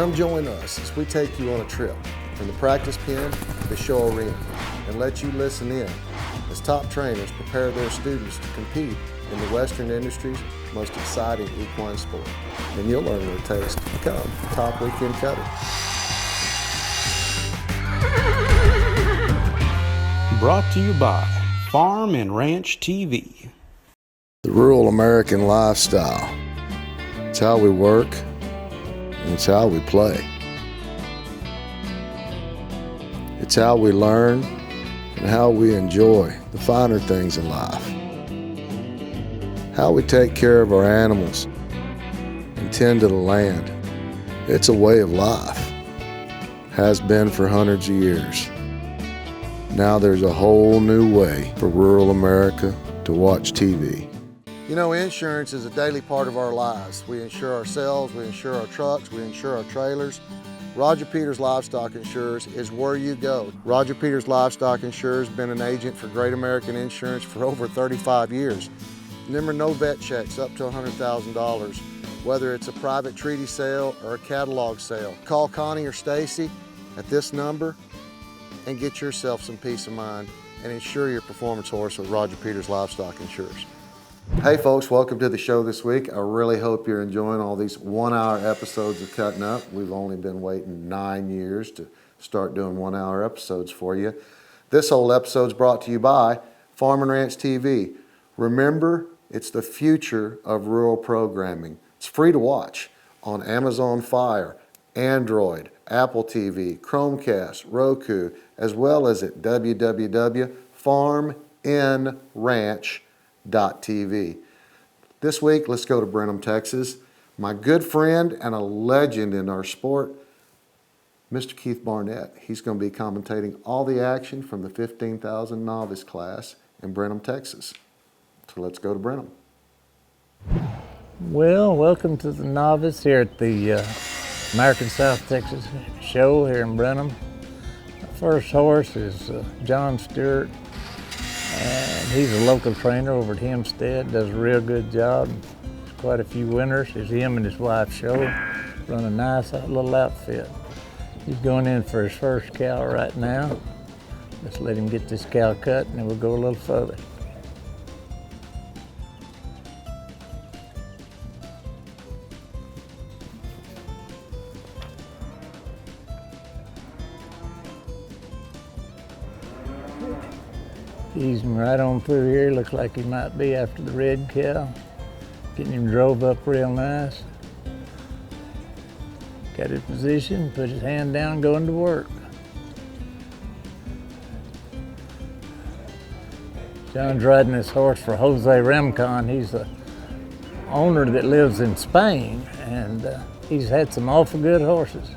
Come join us as we take you on a trip from the practice pen to the show arena and let you listen in as top trainers prepare their students to compete in the Western industry's most exciting equine sport. And you'll learn what it takes to become a top weekend cutter. Brought to you by Farm and Ranch TV. The rural American lifestyle. It's how we work, and it's how we play. It's how we learn and how we enjoy the finer things in life. How we take care of our animals and tend to the land. It's a way of life. Has been for hundreds of years. Now there's a whole new way for rural America to watch TV. You know, insurance is a daily part of our lives. We insure ourselves, we insure our trucks, we insure our trailers. Roger Peters Livestock Insurers is where you go. Roger Peters Livestock Insurers has been an agent for Great American Insurance for over 35 years. Remember, no vet checks up to $100,000, whether it's a private treaty sale or a catalog sale. Call Connie or Stacy at this number and get yourself some peace of mind and insure your performance horse with Roger Peters Livestock Insurers. Hey folks, welcome to the show this week. I really hope you're enjoying all these 1-hour episodes of Cuttin' Up. We've only been waiting 9 years to start doing 1-hour episodes for you. This whole episode's brought to you by Farm and Ranch TV. Remember, it's the future of rural programming. It's free to watch on Amazon Fire, Android, Apple TV, Chromecast, Roku, as well as at www.farmandranch.tv. This week, let's go to Brenham, Texas. My good friend and a legend in our sport, Mr. Keith Barnett. He's going to be commentating all the action from the 15,000 novice class in Brenham, Texas. So let's go to Brenham. Well, welcome to the novice here at the American South Texas show here in Brenham. Our first horse is John Stewart, and he's a local trainer over at Hempstead, does a real good job. There's quite a few winners. It's him and his wife show, run a nice little outfit. He's going in for his first cow right now. Let's let him get this cow cut and then we'll go a little further. Easing right on through here, looks like he might be after the red cow. Getting him drove up real nice. Got his position, put his hand down, going to work. John's riding this horse for Jose Remcon. He's the owner that lives in Spain, and he's had some awful good horses.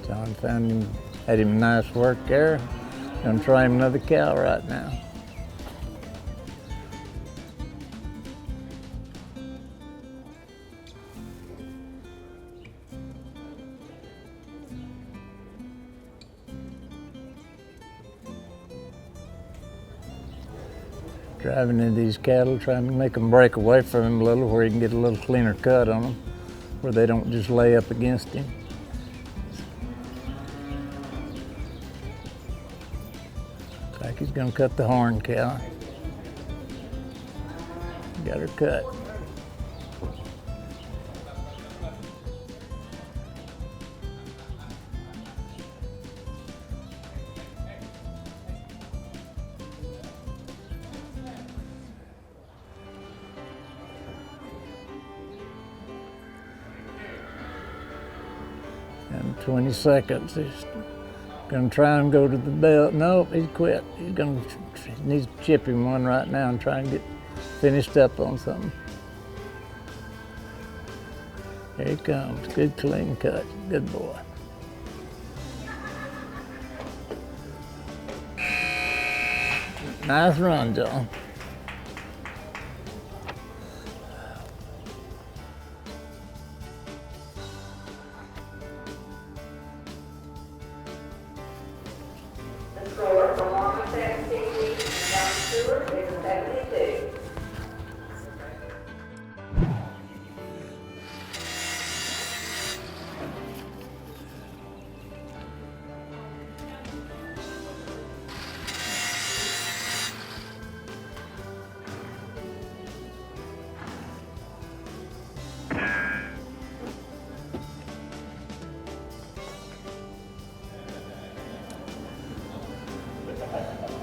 John found him, had him nice work there. Gonna try him another cow right now. Driving in these cattle, trying to make them break away from him a little where he can get a little cleaner cut on them, where they don't just lay up against him. Looks like he's gonna cut the horn cow. Got her cut. And 20 seconds. He's gonna try and go to the belt. Nope, he's quit. He needs to chip him one right now and try and get finished up on something. Here he comes. Good clean cut. Good boy. Nice run, John.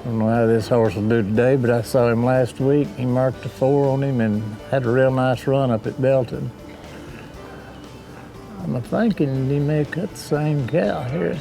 I don't know how this horse will do today, but I saw him last week. He marked a 4 on him and had a real nice run up at Belton. I'm thinking he may cut the same cow here.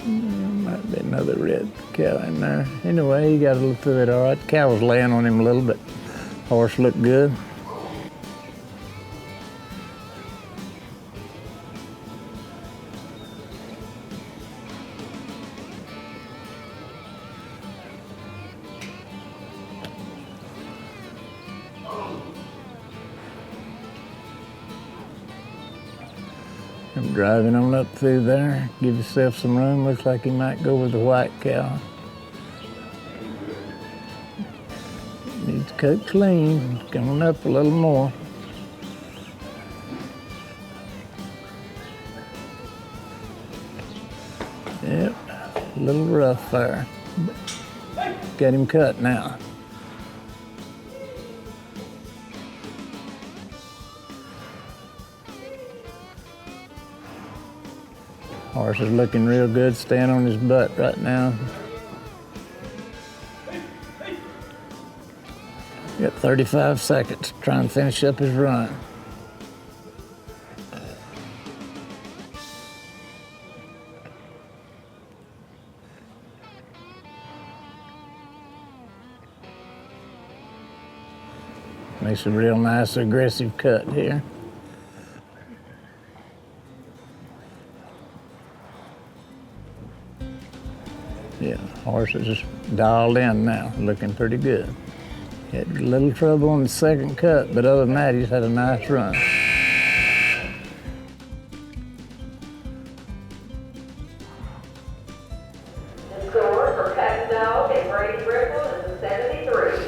Might be another red cow in there. Anyway, he got to look through it all right. The cow was laying on him a little bit. Horse looked good. I'm driving on up through there. Give yourself some room. Looks like he might go with the white cow. Needs to cut clean. Coming up a little more. Yep, a little rough there. Get him cut now. Horse is looking real good, staying on his butt right now. Got 35 seconds to try and finish up his run. Makes a real nice aggressive cut here. Yeah, horse is dialed in now, looking pretty good. Had a little trouble on the second cut, but other than that, he's had a nice run. The score for Cuttin Up and Brady Ripple is a 73.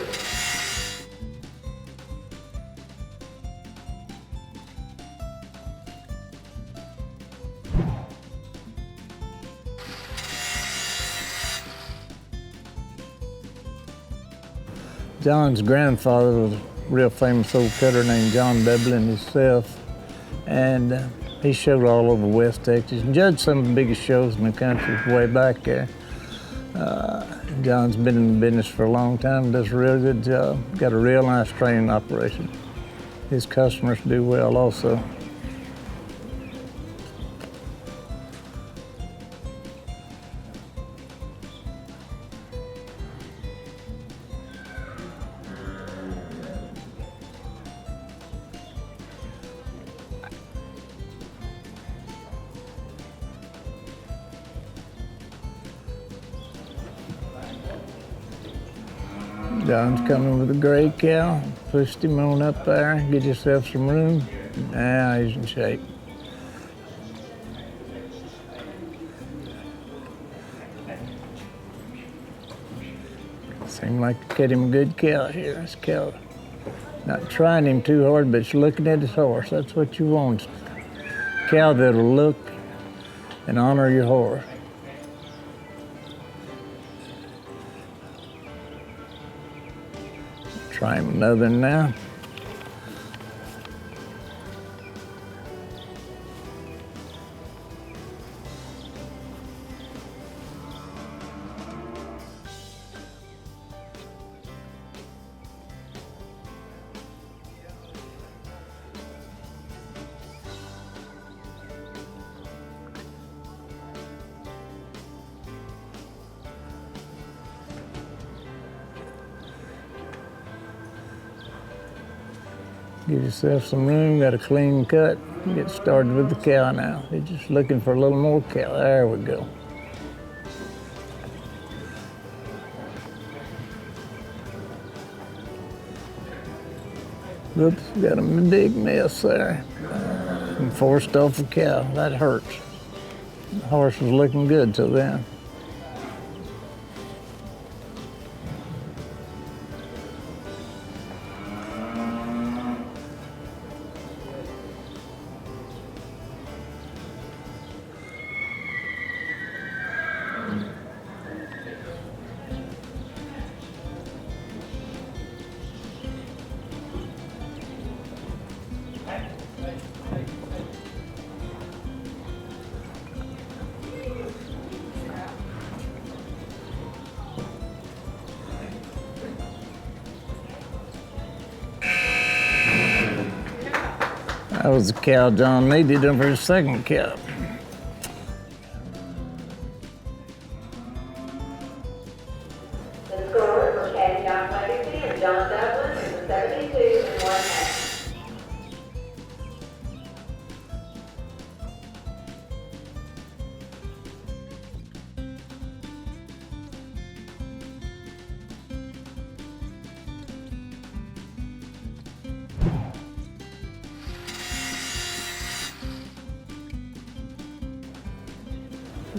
John's grandfather was a real famous old cutter named John Dublin himself, and he showed all over West Texas and judged some of the biggest shows in the country way back there. John's been in the business for a long time, does a real good job, got a real nice training operation. His customers do well also. John's coming with a gray cow. Pushed him on up there. Get yourself some room. Now he's in shape. Seemed like to get him a good cow here. This cow, not trying him too hard, but looking at his horse. That's what you want. Cow that'll look and honor your horse. Try him another now. Give yourself some room, got a clean cut. Get started with the cow now. You're just looking for a little more cow. There we go. Oops, got a big mess there. And forced off the cow. That hurts. The horse was looking good till then. That was the cow John needed for his second cow. The score for Cuttin Up Legacy and John Dublin is a 72 and 1/2.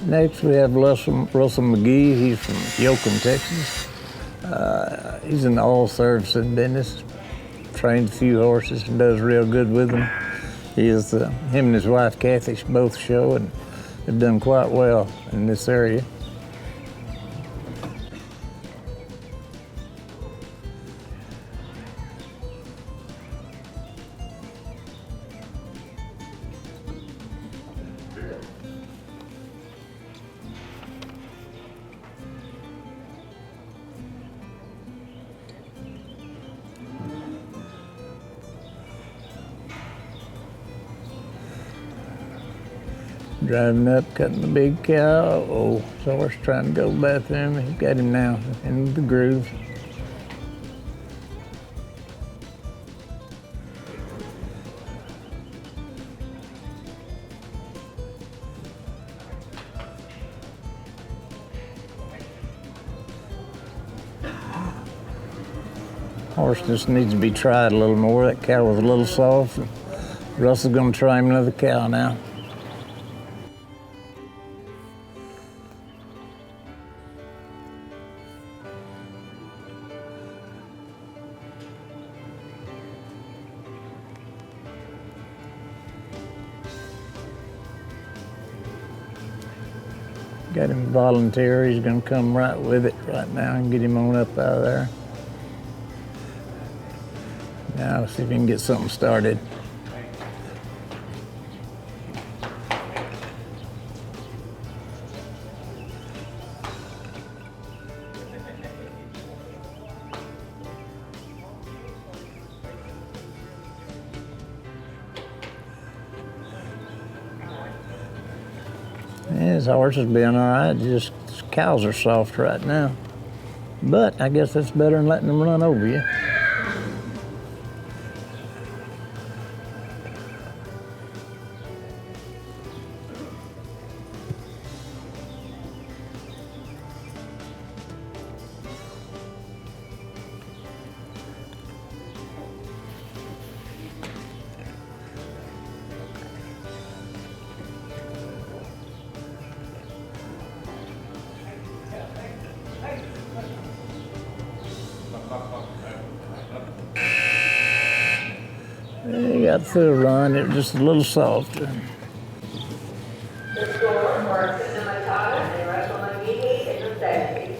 Next we have Russell McGee. He's from Yoakum, Texas. He's in the oil servicing business. Trains a few horses and does real good with them. Him and his wife Kathy both show and have done quite well in this area. Driving up, cutting the big cow. Oh, the horse trying to go to the bathroom. He's got him now in the groove. Horse just needs to be tried a little more. That cow was a little soft. Russell's gonna try him another cow now. Got him volunteer. He's gonna come right with it right now and get him on up out of there. Now let's see if we can get something started. Yeah, his horse is being all right. Just his cows are soft right now. But I guess that's better than letting them run over you. He got through a run. It was just a little softer. The score for Cuttin Up and Russell McGee is a 70.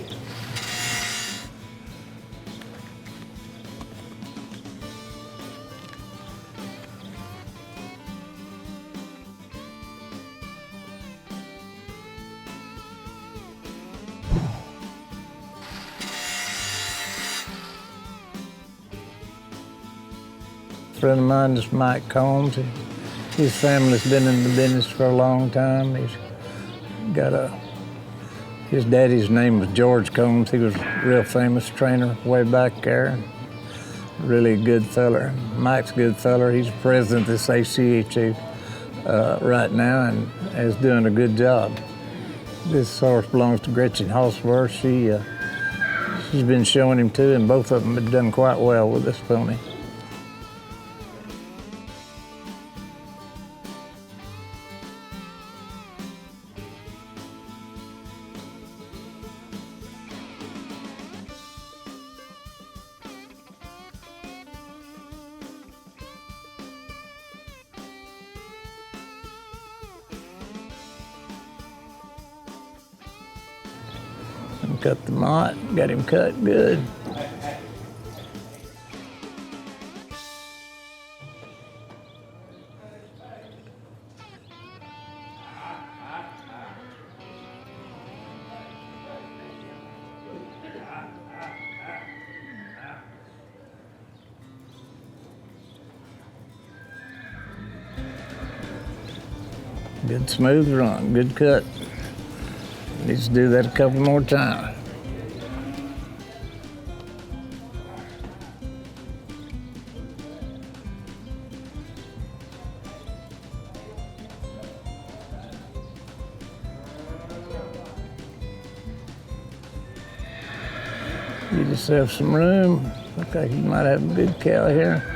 A friend of mine is Mike Combs. His family's been in the business for a long time. He's got his daddy's name was George Combs. He was a real famous trainer way back there. Really a good feller. Mike's a good feller. He's president of this ACHA right now and is doing a good job. This horse belongs to Gretchen Hosworth. She's been showing him too, and both of them have done quite well with this pony. Cut the mott, got him cut good. Good smooth run, good cut. Needs to do that a couple more times. Get yourself some room. Looks like you might have a good cow here.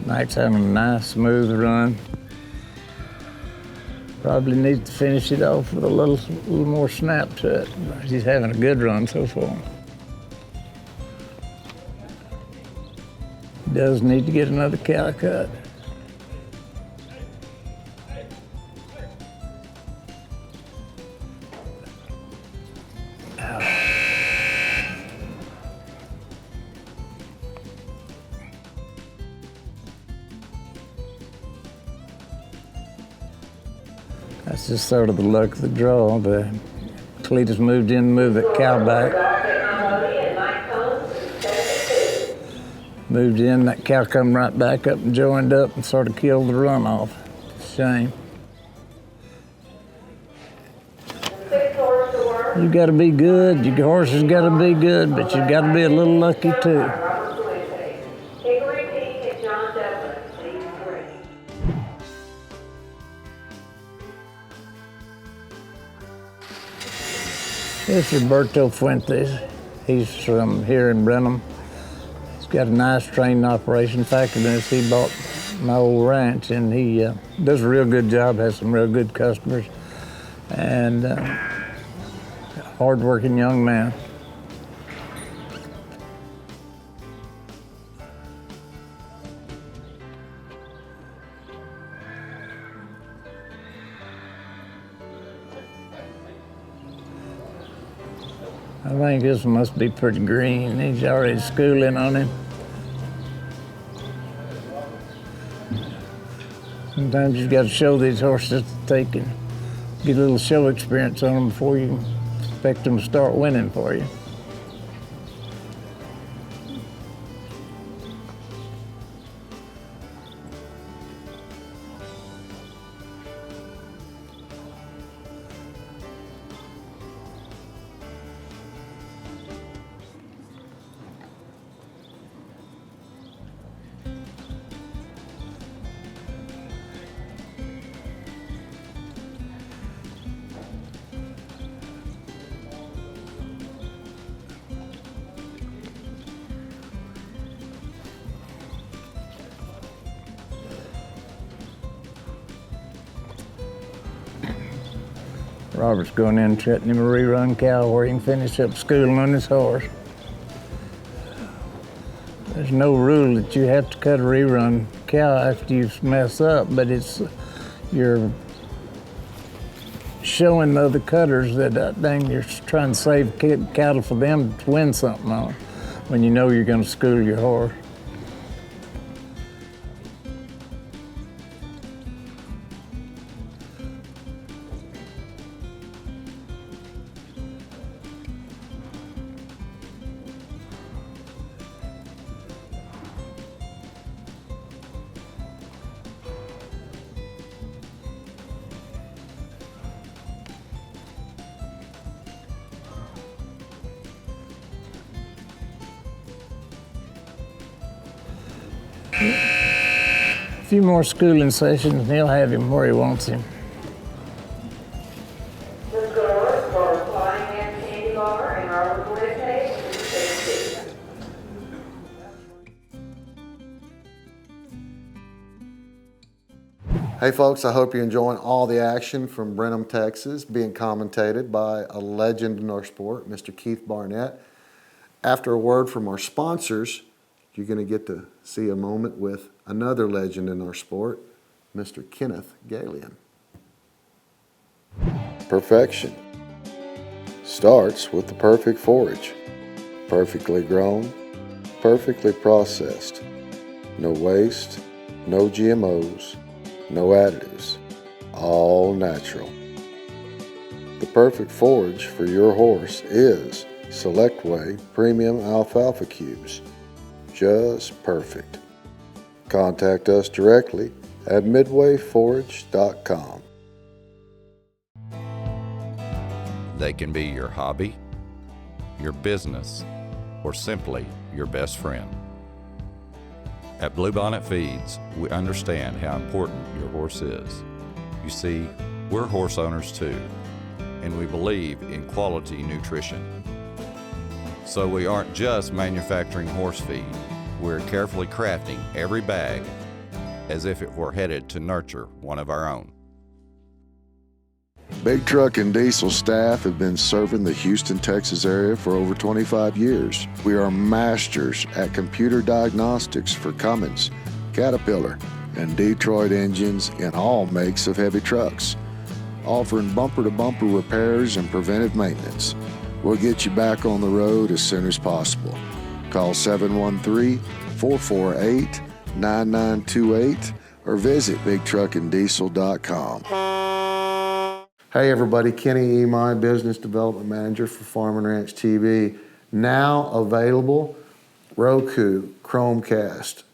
Mike's having a nice, smooth run. Probably needs to finish it off with a little more snap to it. He's having a good run so far. Does need to get another cow cut. That's just sort of the luck of the draw. The Cletus moved in to move that cow back. Moved in, that cow come right back up and joined up and sort of killed the runoff. Shame. You gotta be good, your horse has gotta be good, but you gotta be a little lucky too. This is Roberto Fuentes. He's from here in Brenham. He's got a nice training operation. In fact, he bought my old ranch, and he does a real good job, has some real good customers, and hard-working young man. I think this one must be pretty green. He's already schooling on him. Sometimes you've got to show these horses that they can get a little show experience on them before you expect them to start winning for you. Robert's going in and setting him a rerun cow where he can finish up schooling on his horse. There's no rule that you have to cut a rerun cow after you mess up, but you're showing the other cutters that dang, you're trying to save cattle for them to win something on when you know you're going to school your horse. A few more schooling sessions and he'll have him where he wants him. The score for Flying Man Candy Bar and Robert Fuentes is 6-2. Hey folks, I hope you're enjoying all the action from Brenham, Texas, being commentated by a legend in our sport, Mr. Keith Barnett. After a word from our sponsors, you're going to get to see a moment with another legend in our sport, Mr. Kenneth Galian. Perfection starts with the perfect forage, perfectly grown, perfectly processed, No waste, no GMOs, no additives, all natural. The perfect forage for your horse is Select Way Premium Alfalfa Cubes. Just perfect. Contact us directly at midwayforage.com. They can be your hobby, your business, or simply your best friend. At Bluebonnet Feeds, we understand how important your horse is. You see, we're horse owners too, and we believe in quality nutrition. So we aren't just manufacturing horse feed, we're carefully crafting every bag as if it were headed to nurture one of our own. Big Truck and Diesel staff have been serving the Houston, Texas area for over 25 years. We are masters at computer diagnostics for Cummins, Caterpillar, and Detroit engines in all makes of heavy trucks, offering bumper-to-bumper repairs and preventive maintenance. We'll get you back on the road as soon as possible. Call 713-448-9928 or visit bigtruckanddiesel.com. Hey everybody, Kenny Emai, Business Development Manager for Farm and Ranch TV. Now available, Roku, Chromecast,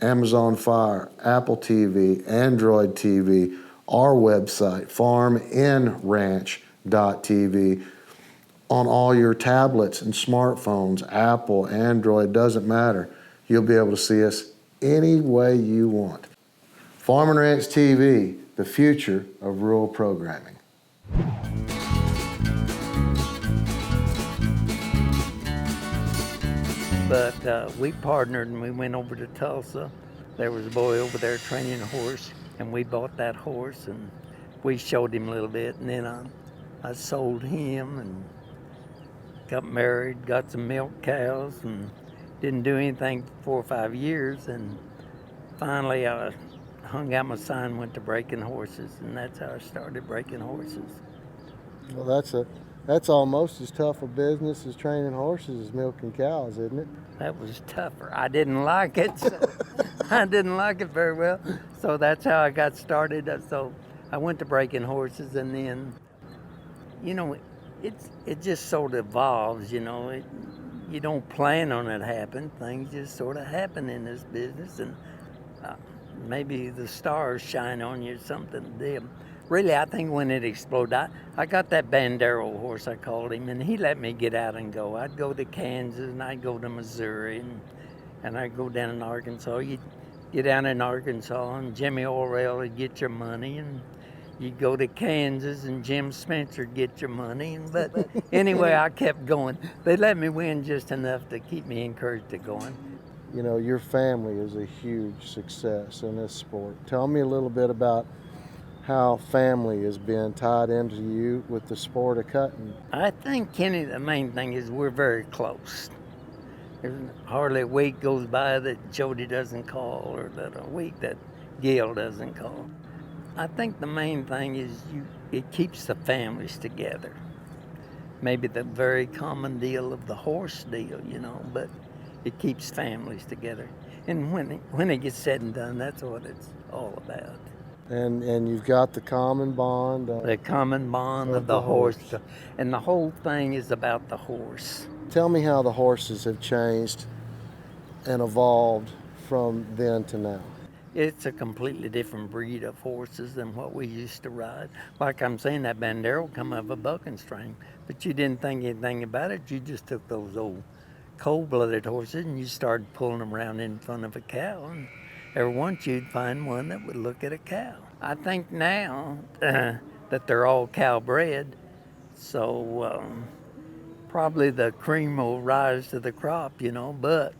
Amazon Fire, Apple TV, Android TV, our website, farmandranch.tv. On all your tablets and smartphones, Apple, Android, doesn't matter. You'll be able to see us any way you want. Farm and Ranch TV, the future of rural programming. But we partnered and we went over to Tulsa. There was a boy over there training a horse, and we bought that horse and we showed him a little bit, and then I sold him and got married, got some milk cows, and didn't do anything for 4 or 5 years, and finally I hung out my sign, went to breaking horses, and that's how I started breaking horses. Well, that's almost as tough a business as training horses as milking cows, isn't it? That was tougher. I didn't like it. So I didn't like it very well. So that's how I got started. So I went to breaking horses, and then, you know, it just sort of evolves, you know. You don't plan on it happen. Things just sort of happen in this business, and maybe the stars shine on you or something. Really, I think when it exploded, I got that Bandero horse, I called him, and he let me get out and go. I'd go to Kansas, and I'd go to Missouri, and I'd go down in Arkansas. You'd get down in Arkansas, and Jimmy Orwell would get your money, and you'd go to Kansas, and Jim Spencer would get your money. But anyway, I kept going. They let me win just enough to keep me encouraged to going. You know, your family is a huge success in this sport. Tell me a little bit about how family has been tied into you with the sport of cutting. I think, Kenny, the main thing is we're very close. There's hardly a week goes by that Jody doesn't call, or that a week that Gail doesn't call. I think the main thing is it keeps the families together. Maybe the very common deal of the horse deal, you know, but it keeps families together. And when it gets said and done, that's what it's all about. And you've got the common bond. The common bond of the horse. And the whole thing is about the horse. Tell me how the horses have changed and evolved from then to now. It's a completely different breed of horses than what we used to ride. Like I'm saying, that Bandero come out of a bucking string, but you didn't think anything about it. You just took those old cold-blooded horses and you started pulling them around in front of a cow, and every once you'd find one that would look at a cow. I think now that they're all cow-bred, so probably the cream will rise to the crop, you know, but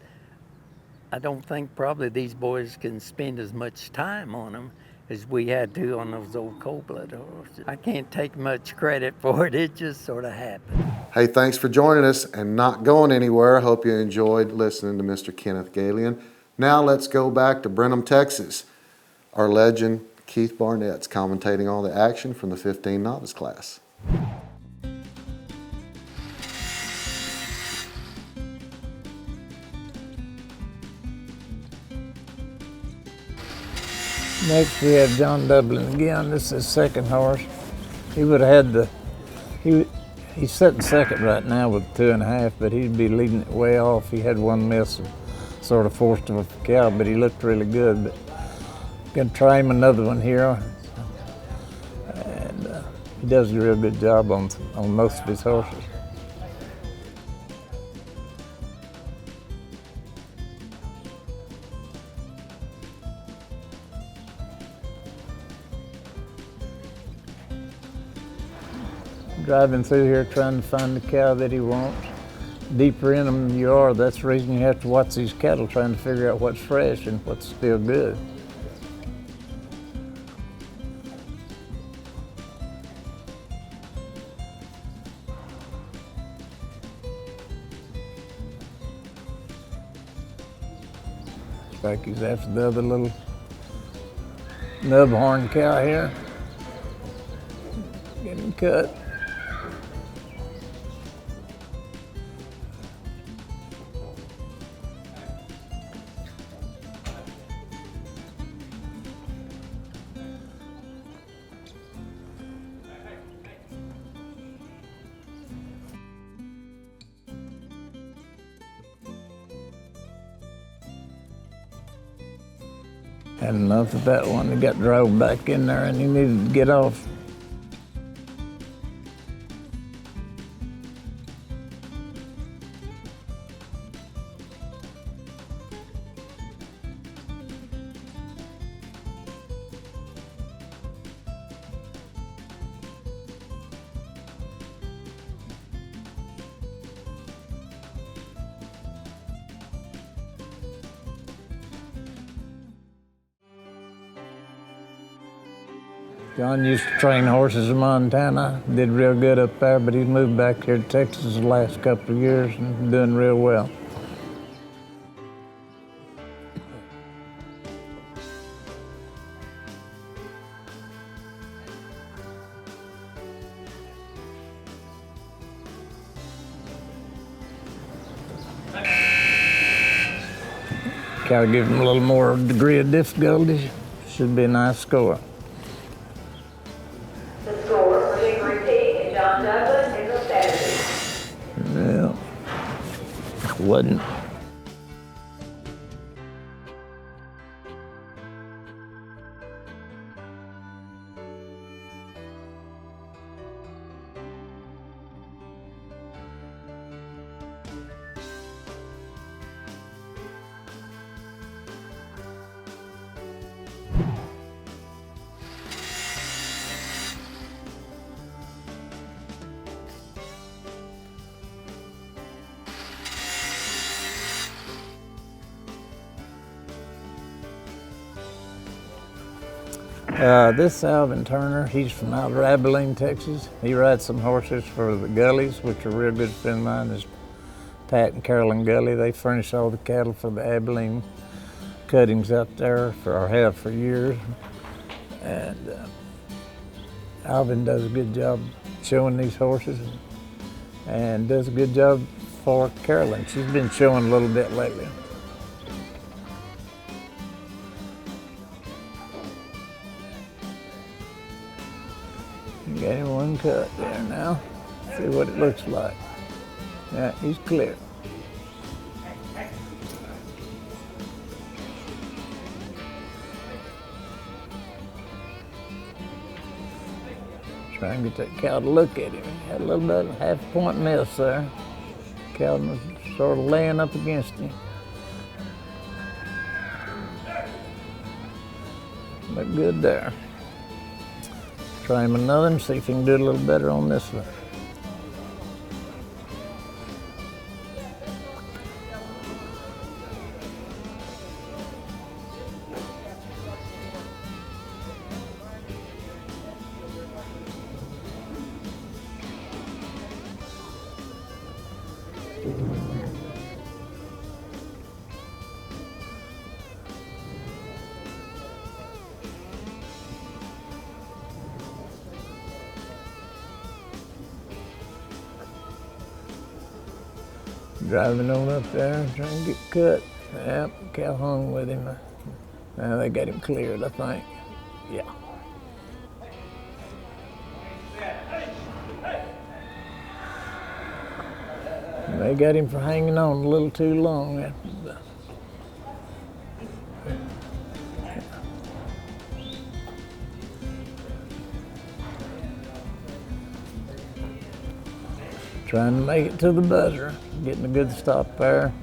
I don't think probably these boys can spend as much time on them as we had to on those old cold-blooded horses. I can't take much credit for it. It just sort of happened. Hey, thanks for joining us and not going anywhere. I hope you enjoyed listening to Mr. Kenneth Galian. Now let's go back to Brenham, Texas. Our legend, Keith Barnett's commentating all the action from the 15 novice class. Next we have John Dublin again. This is his second horse. He would have had he's sitting second right now with 2.5, but he'd be leading it way off. He had one miss and sort of forced him off the cow, but he looked really good. But gonna try him another one here. And he does a real good job on most of his horses. Driving through here trying to find the cow that he wants. Deeper in them you are, that's the reason you have to watch these cattle, trying to figure out what's fresh and what's still good. Looks like he's after the other little nub horn cow here. Getting cut. Had enough of that one. He got drove back in there and he needed to get off. John used to train horses in Montana, did real good up there, but he's moved back here to Texas the last couple of years and doing real well. Gotta give him a little more degree of difficulty. Should be a nice score. The score for Hickory Pig and John Douglas is a 70. Well, wasn't. This Alvin Turner, he's from out of Abilene, Texas. He rides some horses for the Gullies, which are a real good friend of mine, is Pat and Carolyn Gully. They furnish all the cattle for the Abilene cuttings out there, or have for years. And Alvin does a good job showing these horses and does a good job for Carolyn. She's been showing a little bit lately. Got him one cut there now. See what it looks like. Yeah, he's clear. Try and get that cow to look at him. He had a little bit of a half-point miss there. Cow was sort of laying up against him. Look good there. Try him another and see if he can do a little better on this one. Driving on up there, trying to get cut. Yep, cow hung with him. They got him cleared, I think. Yeah. They got him for hanging on a little too long. Trying to make it to the buzzer. Getting a good stop there.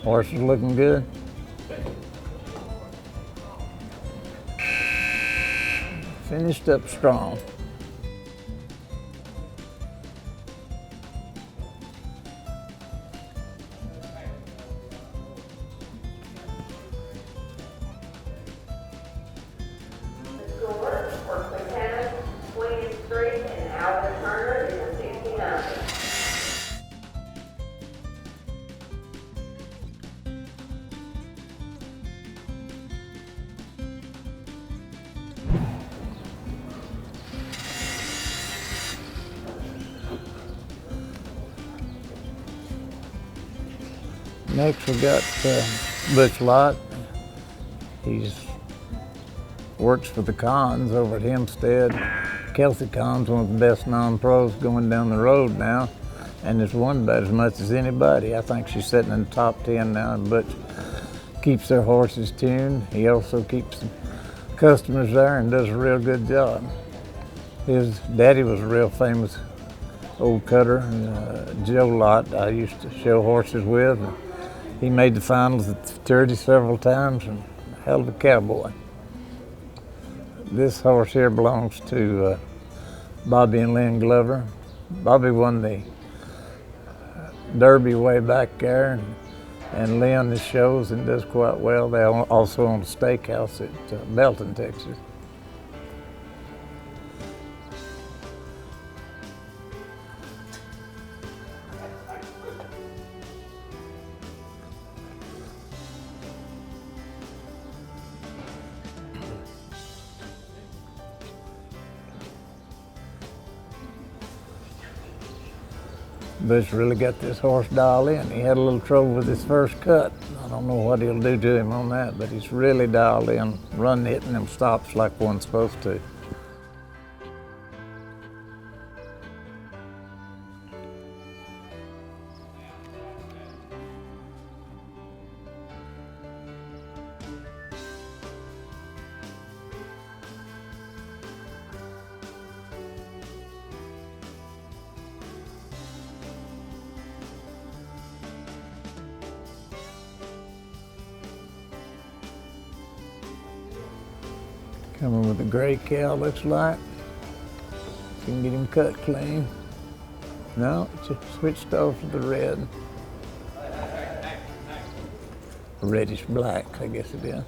Horse is looking good. Finished up strong. Score for Lieutenant William Street and Alvin Turner is a 69. Next we got Butch Lott. He's works for the Cons over at Hempstead. Kelsey Con's one of the best non-pros going down the road now, and has won about as much as anybody. I think she's sitting in the top 10 now, and Butch keeps their horses tuned. He also keeps the customers there and does a real good job. His daddy was a real famous old cutter, Joe Lott, I used to show horses with. He made the finals at the futurity several times and held a cowboy. This horse here belongs to Bobby and Lynn Glover. Bobby won the Derby way back there, and Lynn shows and does quite well. They also own a steakhouse at Belton, Texas. Butch really got this horse dialed in. He had a little trouble with his first cut. I don't know what he'll do to him on that, but he's really dialed in, hitting them stops like one's supposed to. Coming with a gray cow, looks like. Can get him cut clean. No, it just switched over to the red. Reddish black, I guess it is.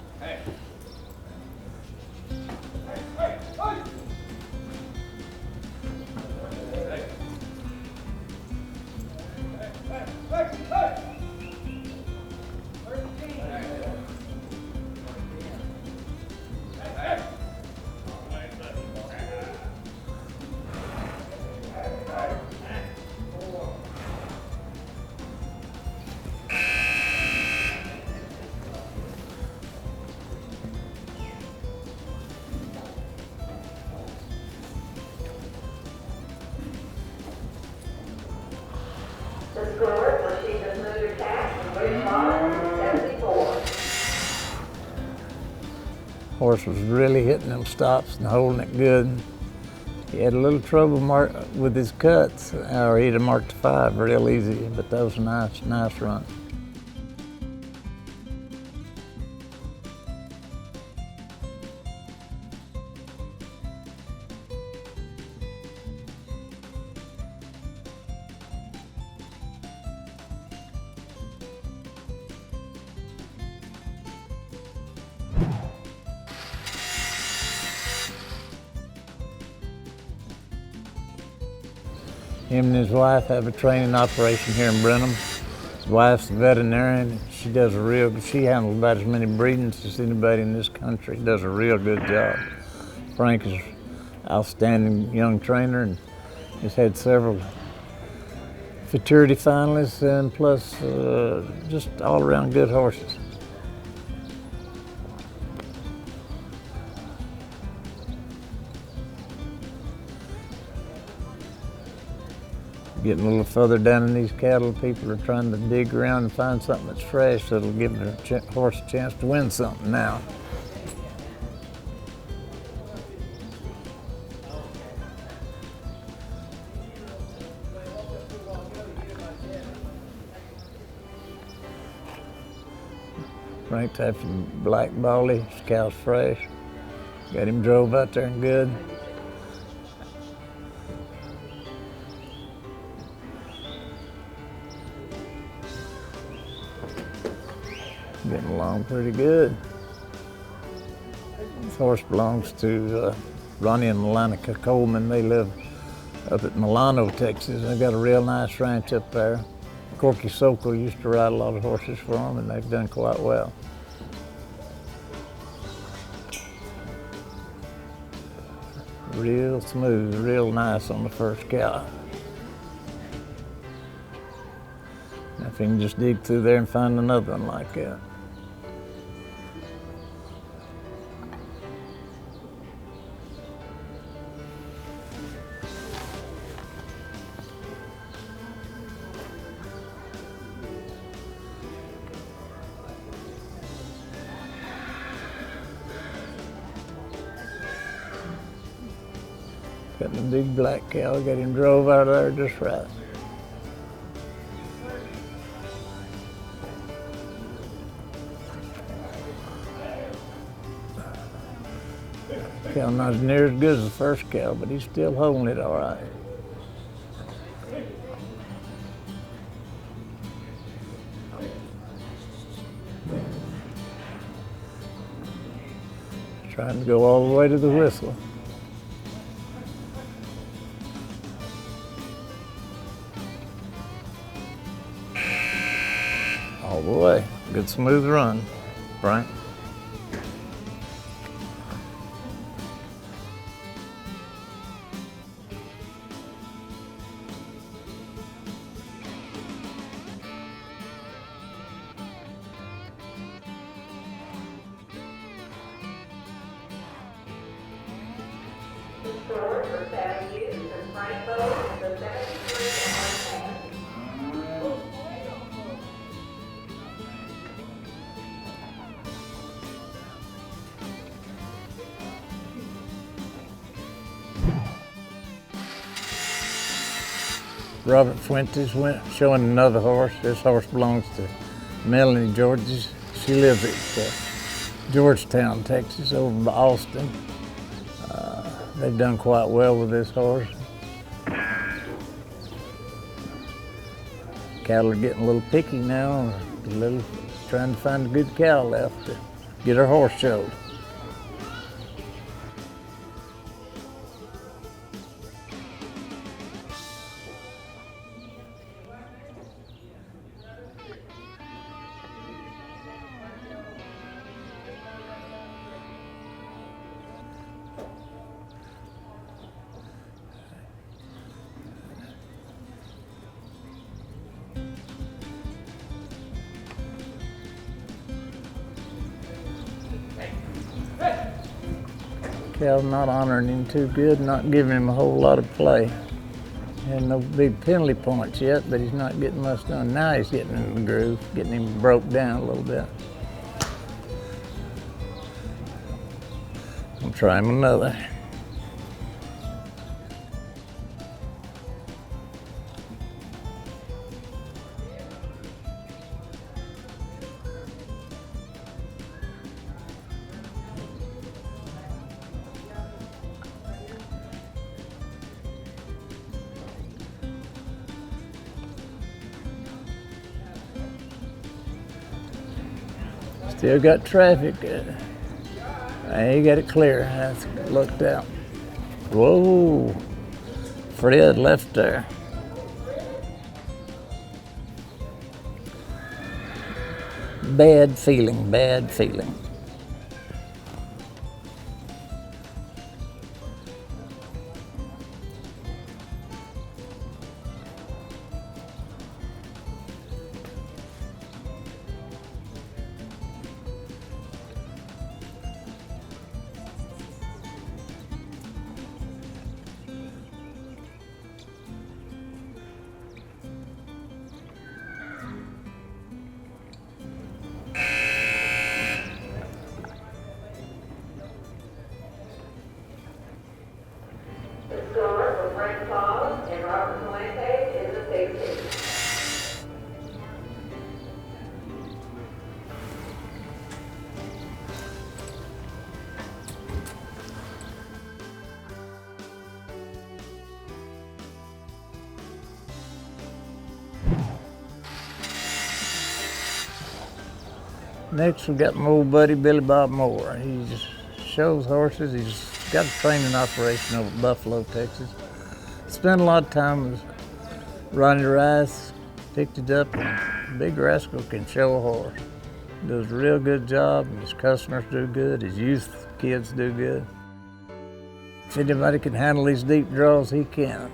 The score was Sheila Smoother Cat and Bruce Bond, 74. Horse was really hitting them stops and holding it good. He had a little trouble with his cuts, or he'd have marked 5 real easy, but that was a nice run. Him and his wife have a training operation here in Brenham. His wife's a veterinarian. She handles about as many breedings as anybody in this country. Does a real good job. Frank is an outstanding young trainer and has had several futurity finalists and plus just all around good horses. Getting a little further down in these cattle, people are trying to dig around and find something that's fresh that'll give their horse a chance to win something now. Ranked after Black Baldy, his cow's fresh. Got him drove out there and good. Getting along pretty good. This horse belongs to Ronnie and Melanica Coleman. They live up at Milano, Texas. They got a real nice ranch up there. Corky Sokol used to ride a lot of horses for them, and they've done quite well. Real smooth, real nice on the first cow. Now if you can just dig through there and find another one like that. Got the big black cow, got him drove out of there just right. Cow not near as good as the first cow, but he's still holding it all right. Trying to go all the way to the whistle. All the way. Good smooth run, Frank. Stores for Saturday use and Frank Bow is the 73 yard pass. Robert Fuentes went showing another horse. This horse belongs to Melanie Georges. She lives at Georgetown, Texas, over by Austin. They've done quite well with this horse. Cattle are getting a little picky now, trying to find a good cow left to get her horse showed. Cal not honoring him too good, not giving him a whole lot of play. Had no big penalty points yet, but he's not getting much done. Now he's getting in the groove, getting him broke down a little bit. I'll try him another. Still got traffic. He got it clear. That's looked out. Whoa. Fred left there. Bad feeling, bad feeling. Next, we got my old buddy Billy Bob Moore. He just shows horses. He's got a training operation over at Buffalo, Texas. Spent a lot of time with Ronnie Rice, picked it up, and Big Rascal can show a horse. Does a real good job, and his customers do good, his youth kids do good. If anybody can handle these deep draws, he can.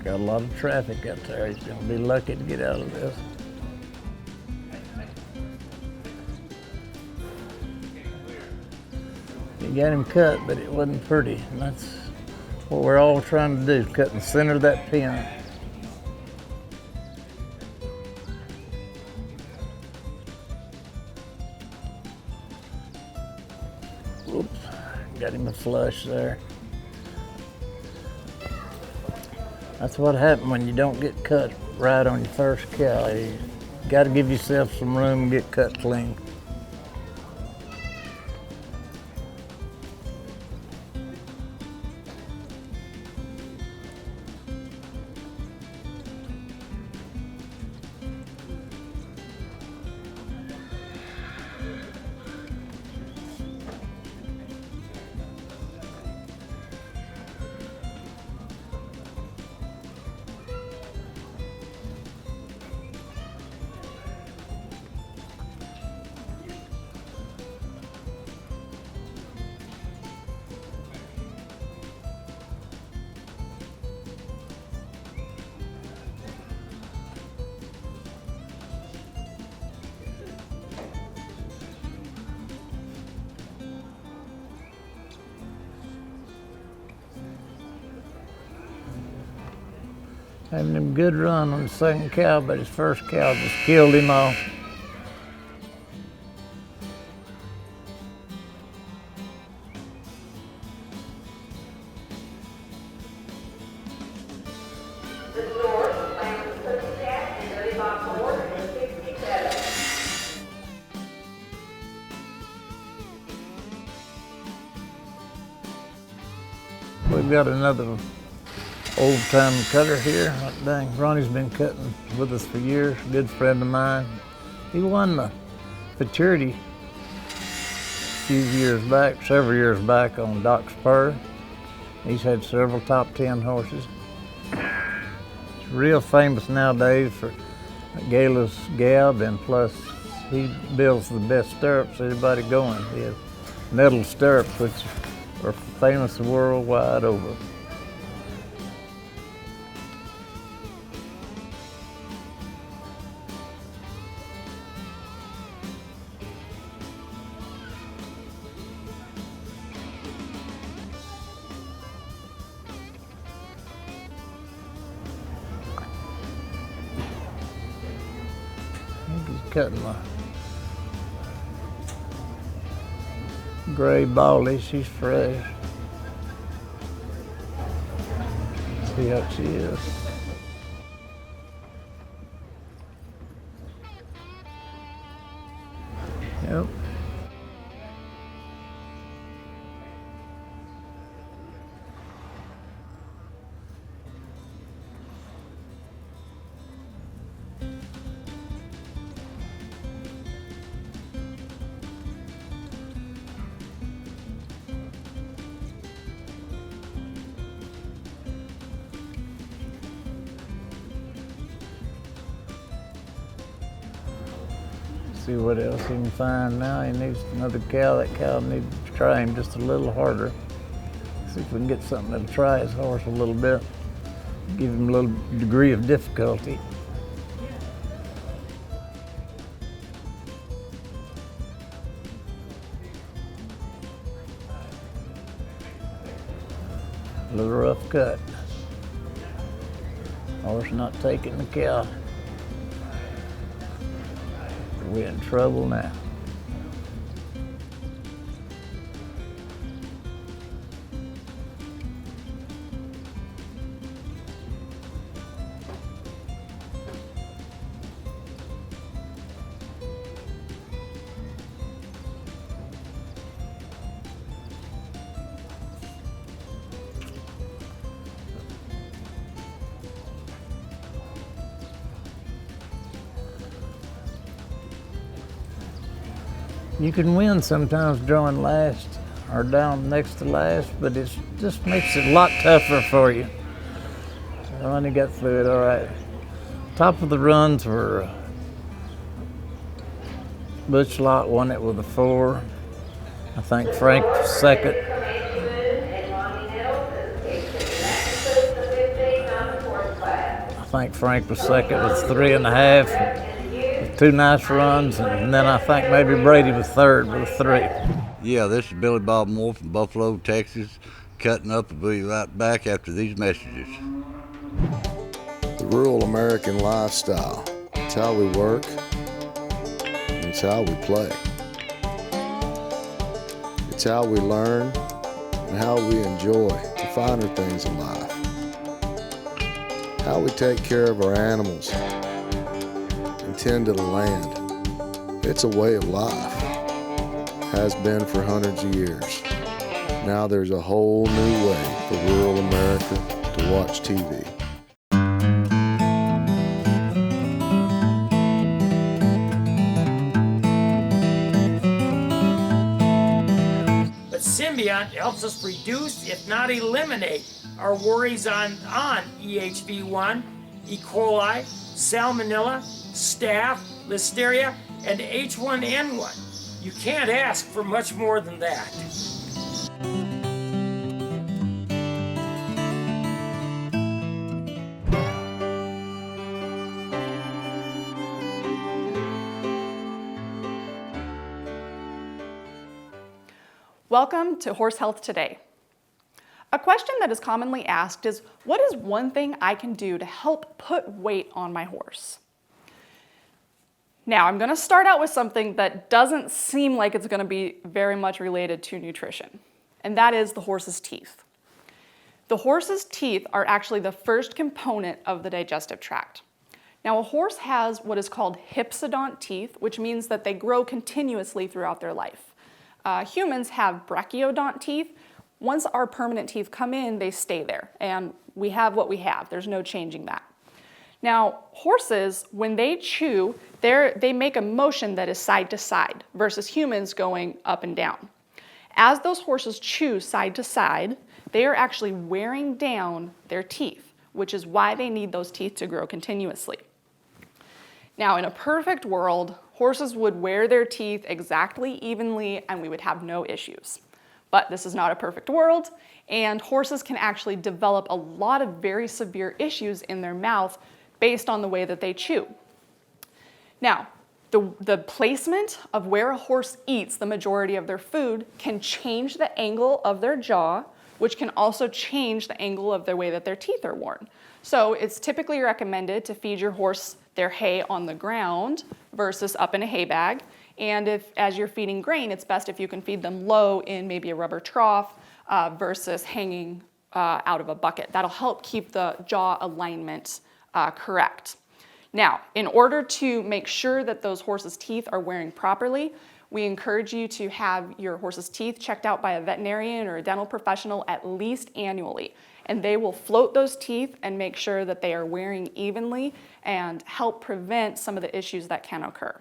Got a lot of traffic out there. He's gonna be lucky to get out of this. You got him cut, but it wasn't pretty. And that's what we're all trying to do, cut in the center of that pin. Oops, got him a flush there. That's what happens when you don't get cut right on your first cow. You got to give yourself some room and get cut clean. Having him good run on the second cow, but his first cow just killed him off. The store plans to put the cat in Billy Bob Moore in 67. We've got another old-time cutter here. Dang, Ronnie's been cutting with us for years, good friend of mine. He won the Futurity a few years back, several years back on Doc Spur. He's had several top 10 horses. He's real famous nowadays for Gala's Gab, and plus he builds the best stirrups anybody going. He has metal stirrups, which are famous worldwide over. He's cutting a gray ballie. She's fresh. See how she is. Yep. See what else he can find now. He needs another cow. That cow needs to try him just a little harder. See if we can get something that'll try his horse a little bit. Give him a little degree of difficulty. A little rough cut. Horse not taking the cow. We're in trouble now. You can win sometimes drawing last or down next to last, but it just makes it a lot tougher for you. So I only got through it all right. Top of the runs were Butch Lott won it with a 4. I think Frank was second. I think Frank was second with 3.5. Two nice runs, and then I think maybe Brady was third with a 3. Yeah, this is Billy Bob Moore from Buffalo, Texas. Cutting Up will be right back after these messages. The rural American lifestyle. It's how we work, and it's how we play. It's how we learn and how we enjoy the finer things in life. How we take care of our animals and tend to the land. It's a way of life. Has been for hundreds of years. Now there's a whole new way for rural America to watch TV. But Symbiont helps us reduce, if not eliminate, our worries on EHV1, E. coli, Salmonella, Staph, Listeria, and H1N1. You can't ask for much more than that. Welcome to Horse Health Today. A question that is commonly asked is, what is one thing I can do to help put weight on my horse? Now, I'm going to start out with something that doesn't seem like it's going to be very much related to nutrition, and that is the horse's teeth. The horse's teeth are actually the first component of the digestive tract. Now, a horse has what is called hypsodont teeth, which means that they grow continuously throughout their life. Humans have brachiodont teeth. Once our permanent teeth come in, they stay there, and we have what we have. There's no changing that. Now, horses, when they chew, they make a motion that is side to side versus humans going up and down. As those horses chew side to side, they are actually wearing down their teeth, which is why they need those teeth to grow continuously. Now, in a perfect world, horses would wear their teeth exactly evenly and we would have no issues. But this is not a perfect world, and horses can actually develop a lot of very severe issues in their mouth based on the way that they chew. Now, the placement of where a horse eats the majority of their food can change the angle of their jaw, which can also change the angle of the way that their teeth are worn. So it's typically recommended to feed your horse their hay on the ground versus up in a hay bag. And as you're feeding grain, it's best if you can feed them low in maybe a rubber trough versus hanging out of a bucket. That'll help keep the jaw alignment correct. Now, in order to make sure that those horses' teeth are wearing properly, we encourage you to have your horse's teeth checked out by a veterinarian or a dental professional at least annually. And they will float those teeth and make sure that they are wearing evenly and help prevent some of the issues that can occur.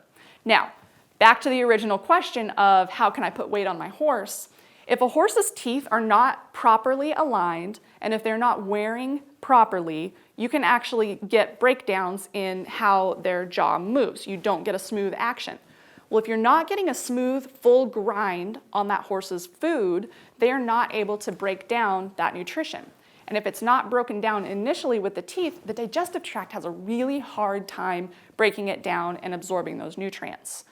Now, back to the original question of how can I put weight on my horse? If a horse's teeth are not properly aligned and if they're not wearing properly, you can actually get breakdowns in how their jaw moves. You don't get a smooth action. Well, if you're not getting a smooth, full grind on that horse's food, they are not able to break down that nutrition. And if it's not broken down initially with the teeth, the digestive tract has a really hard time breaking it down and absorbing those nutrients.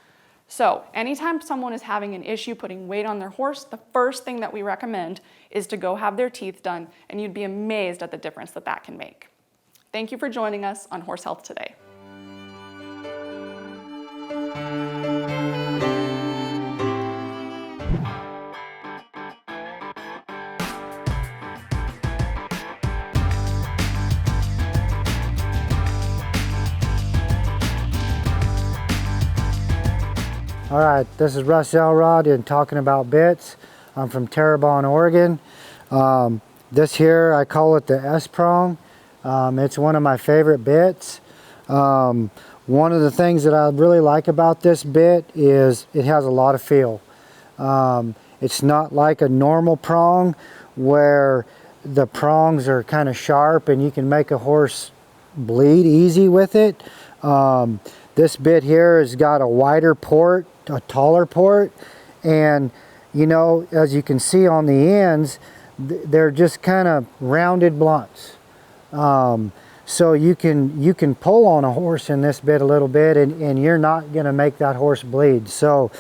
So anytime someone is having an issue putting weight on their horse, the first thing that we recommend is to go have their teeth done, and you'd be amazed at the difference that that can make. Thank you for joining us on Horse Health Today. All right, this is Russ Elrod and talking about bits. I'm from Terrebonne, Oregon. This here, I call it the S-prong. It's one of my favorite bits. One of the things that I really like about this bit is it has a lot of feel. It's not like a normal prong where the prongs are kind of sharp and you can make a horse bleed easy with it. This bit here has got a wider port, a taller port, and you know, as you can see on the ends, they're just kind of rounded blunts. So you can pull on a horse in this bit a little bit and you're not going to make that horse bleed. So,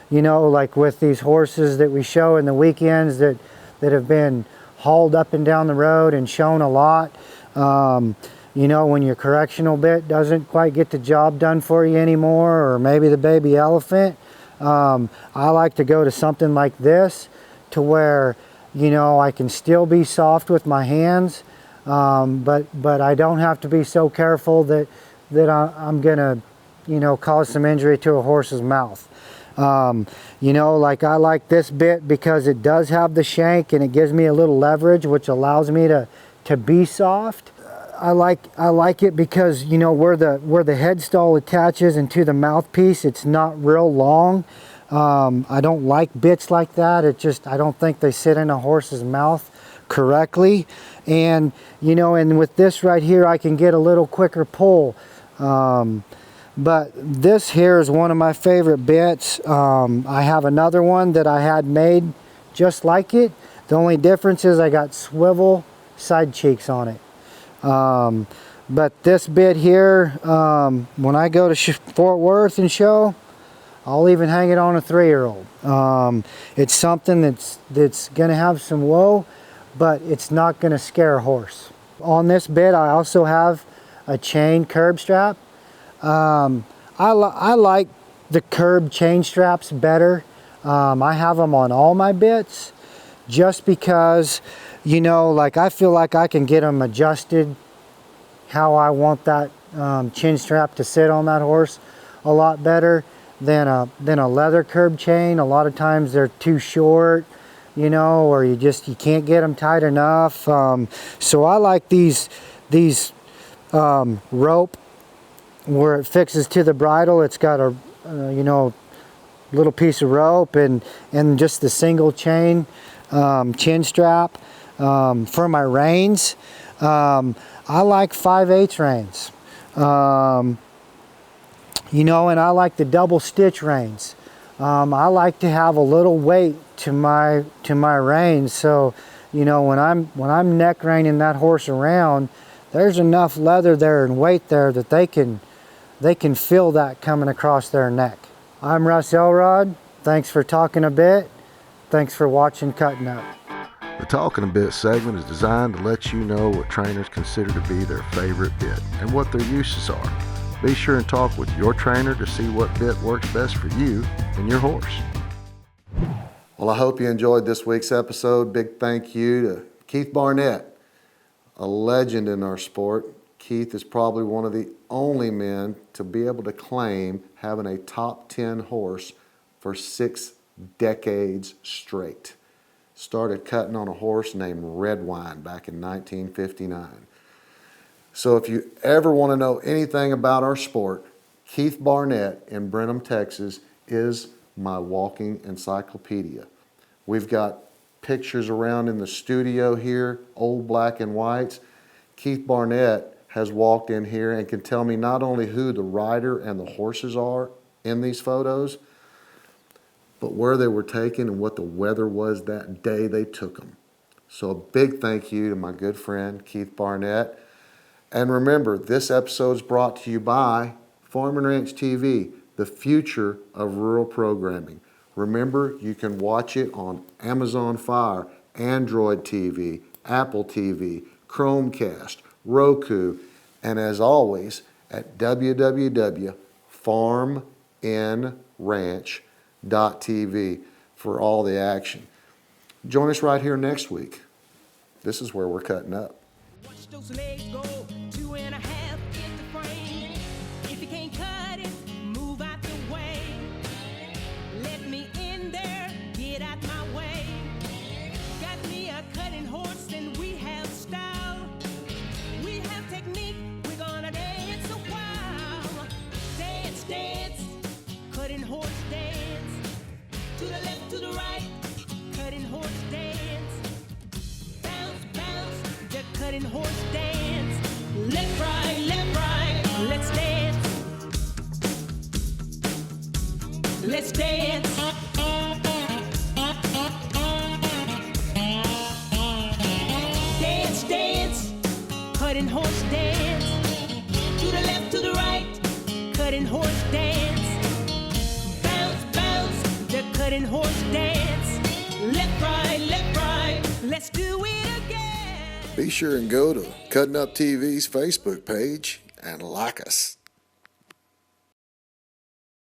you know, like with these horses that we show in the weekends that have been hauled up and down the road and shown a lot, you know, when your correctional bit doesn't quite get the job done for you anymore, or maybe the baby elephant, I like to go to something like this to where, you know, I can still be soft with my hands, but I don't have to be so careful that I'm gonna, you know, cause some injury to a horse's mouth. You know, like I like this bit because it does have the shank and it gives me a little leverage, which allows me to be soft. I like it because, you know, where the head stall attaches into the mouthpiece, it's not real long. I don't like bits like that. I don't think they sit in a horse's mouth correctly. And, you know, and with this right here, I can get a little quicker pull. But this here is one of my favorite bits. I have another one that I had made just like it. The only difference is I got swivel side cheeks on it. But this bit here, when I go to Fort Worth and show, I'll even hang it on a 3-year-old. It's something that's going to have some whoa, but it's not going to scare a horse. On this bit, I also have a chain curb strap. I like the curb chain straps better. I have them on all my bits just because, you know, like I feel like I can get them adjusted how I want that chin strap to sit on that horse a lot better than a leather curb chain. A lot of times they're too short, you know, or you can't get them tight enough. So I like these rope where it fixes to the bridle. It's got a you know, little piece of rope and just the single chain chin strap. For my reins, I like 5/8 reins, you know, and I like the double stitch reins. I like to have a little weight to my reins, so, you know, when I'm neck reining that horse around, there's enough leather there and weight there that they can feel that coming across their neck. I'm Russ Elrod. Thanks for talking a bit. Thanks for watching Cuttin' Up. The Talking a Bit segment is designed to let you know what trainers consider to be their favorite bit and what their uses are. Be sure and talk with your trainer to see what bit works best for you and your horse. Well, I hope you enjoyed this week's episode. Big thank you to Keith Barnett, a legend in our sport. Keith is probably one of the only men to be able to claim having a top 10 horse for 6 decades straight. Started cutting on a horse named Redwine back in 1959. So if you ever want to know anything about our sport, Keith Barnett in Brenham, Texas is my walking encyclopedia. We've got pictures around in the studio here, old black and whites. Keith Barnett has walked in here and can tell me not only who the rider and the horses are in these photos, but where they were taken and what the weather was that day they took them. So a big thank you to my good friend Keith Barnett. And remember, this episode is brought to you by Farm and Ranch TV, the future of rural programming. Remember, you can watch it on Amazon Fire, Android TV, Apple TV, Chromecast, Roku, And as always, at www.farmandranch.tv for all the action. Join us right here next week. This is where we're cutting up. Watch those legs go 2.5 in the frame. If you can't cut it, move out the way. Let me in there, get out my way. Got me a cutting horse and we have style. We have technique, we're gonna dance a while. Dance, dance, cutting horse dance. To the left, to the right, cutting horse dance. Bounce, bounce, the cutting horse dance. Left, right, let's dance. Let's dance. Dance, dance, cutting horse dance. To the left, to the right, cutting horse dance. Bounce, bounce, the cutting horse dance. Left, right, let's do it again. Be sure and go to Cuttin Up TV's Facebook page and like us.